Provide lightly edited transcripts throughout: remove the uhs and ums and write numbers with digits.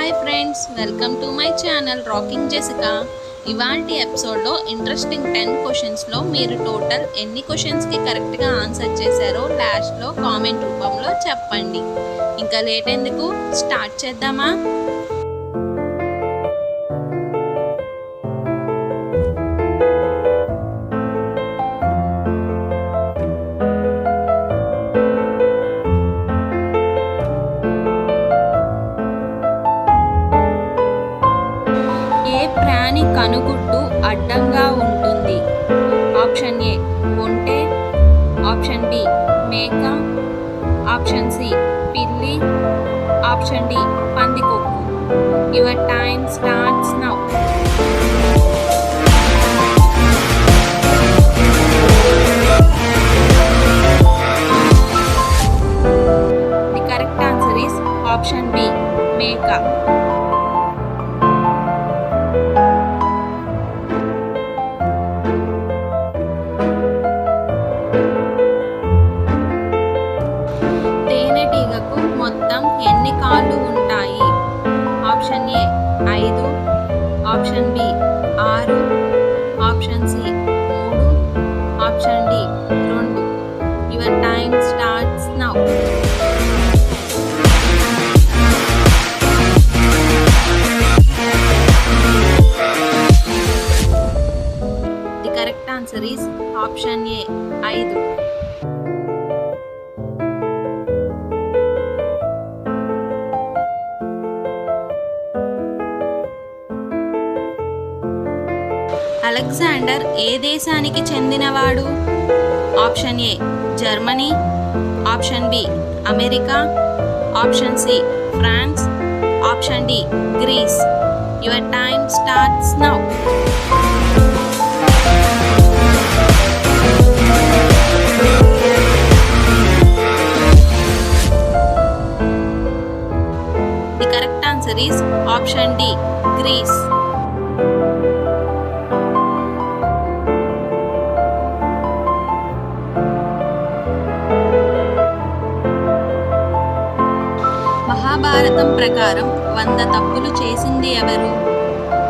Hi friends, welcome to my channel rocking Jessica. ఇవాల్టి ఎపిసోడ్లో interesting 10 క్వశ్చన్స్లో మీరు టోటల్ ఎన్ని క్వశ్చన్స్కి కరెక్ట్గా ఆన్సర్ చేశారో లాస్ట్లో కామెంట్ రూపంలో చెప్పండి. ఇంకా లేట్ ఎందుకు, స్టార్ట్ చేద్దామా? ప్రాణి కనుగుడ్డు అడ్డంగా ఉంటుంది? ఆప్షన్ ఏ ఒంటె, ఆప్షన్ బి మేక, ఆప్షన్ సి పిల్లి, ఆప్షన్ డి పందికొక్కు. Your time starts now. The correct answer is option B మేక. మొత్తం ఎన్ని కాళ్ళు ఉంటాయి? Option A 5, option B 6, option C 3, option D 2. Your time starts now. The correct answer is option A 5. Alexander ఏ దేశానికి చెందినవాడు? Option A Germany, option B America, option C France, option D Greece. Your time starts now. The correct answer is option D Greece. Mahabharatam ప్రకారం 100 తప్పులు చేసింది ఎవరు?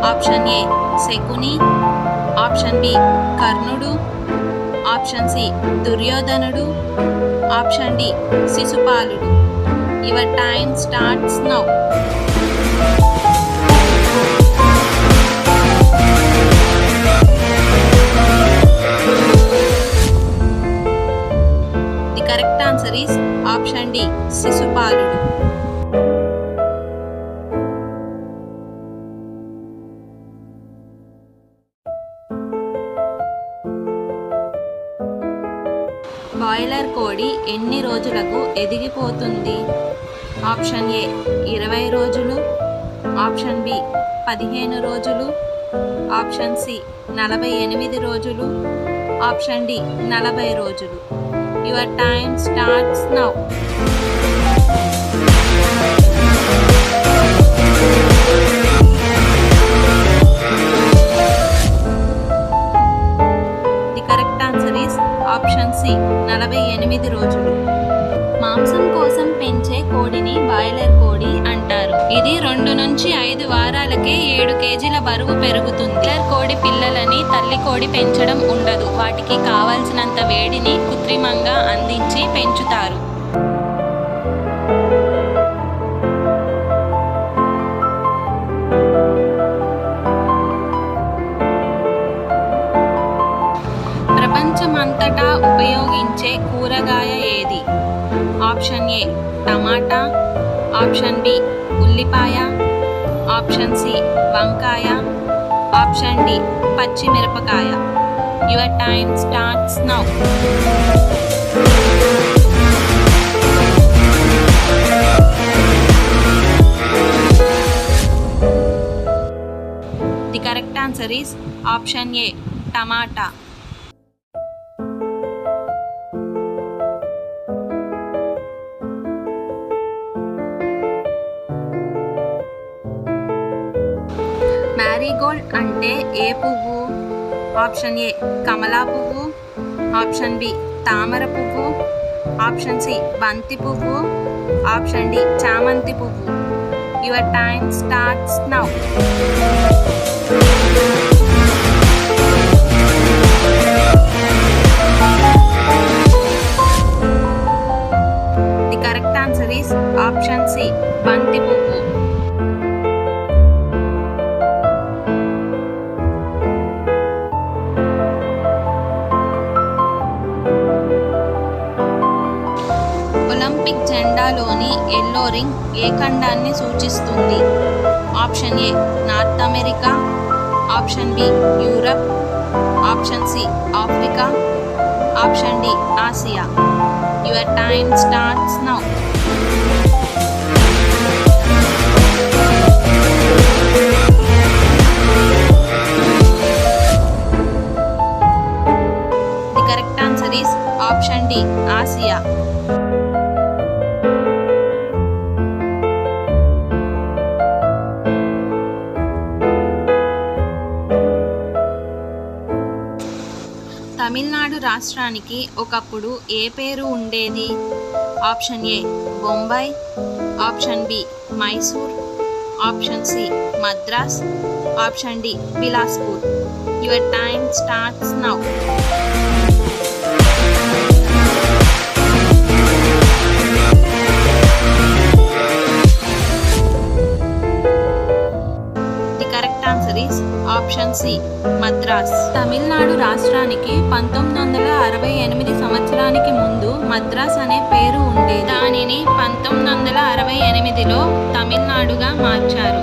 Option A Shakuni, option B Karnudu, option C Duryodhanudu, option D Shishupaludu. Your time starts now. The correct answer is option D Shishupaludu. Boiler కోడి ఎన్ని రోజులకు ఎదిగిపోతుంది? Option A 20 రోజులు, option B 15 రోజులు, option C 48 రోజులు, ఆప్షన్ డి 40 రోజులు. Your time starts now. The correct answer is option C 48 రోజులు. మాంసం కోసం పెంచే కోడిని బాయిలర్ కోడి అంటారు. ఇది 2 నుంచి 5 వారాలకే 7 కేజీల బరువు పెరుగుతుంది. బాయిలర్ కోడి పిల్లలని తల్లి కోడి పెంచడం ఉండదు. వాటికి కావాల్సినంత వేడిని కృత్రిమంగా అందించి పెంచుతారు. ప్రపంచమంతటా ఉపయోగించే కూరగాయ ఏది? ఆప్షన్ ఏ టమాటా, ఆప్షన్ బి ఉల్లిపాయ, ఆప్షన్ సి వంకాయ, ఆప్షన్ డి పచ్చిమిరపకాయ. Your time starts now. The correct answer is option A టమాటా. మ్యారీగోల్డ్ అంటే ఏ పువ్వు? ఆప్షన్ ఏ కమలా పువ్వు, ఆప్షన్ బి తామర పువ్వు, ఆప్షన్ సి బంతి పువ్వు, ఆప్షన్ డి చామంతి పువ్వు. Your time starts now. The correct answer is option C. Banti puvu. Olympic జెండాలోని ఎల్లో రింగ్ ఏ ఖండాన్ని సూచిస్తుంది? Option A North America, option B Europe, option C Africa, option D Asia. Your time starts now. The correct answer is option D Asia. Tamil Nadu రాష్ట్రానికి ఒకప్పుడు ఏ పేరు ఉండేది? Option A Bombay, option B Mysore, option C Madras, option D Bilaspur. Your time starts now. Option C Madras. Tamil Nadu రాష్ట్రానికి 1968 సంవత్సరానికి ముందు మద్రాస్ అనే పేరు ఉండేది. దానిని 1968లో తమిళనాడుగా మార్చారు.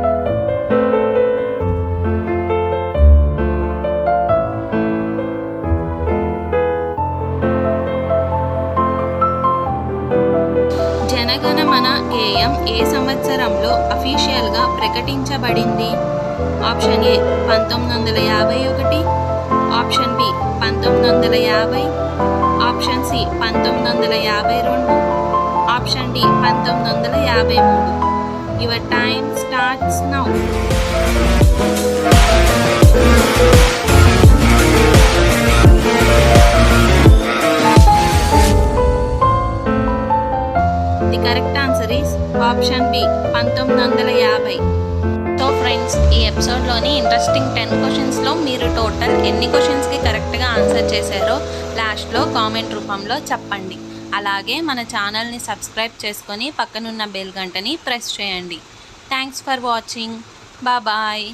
జనగణమన గేయం ఏ సంవత్సరంలో అఫీషియల్గా ప్రకటించబడింది? Option A 1951, option B 1950, option C 1952, option D 1953. Your time starts now. The correct answer is option B 1950. So friends, ఈ ఎపిసోడ్లోని ఇంట్రెస్టింగ్ 10 క్వశ్చన్స్లో మీరు టోటల్ ఎన్ని క్వశ్చన్స్కి కరెక్ట్గా ఆన్సర్ చేశారో లాస్ట్లో కామెంట్ రూపంలో చెప్పండి. అలాగే మన ఛానల్ని సబ్స్క్రైబ్ చేసుకొని పక్కనున్న బెల్ గంటని ప్రెస్ చేయండి. Thanks for watching. బాయ్.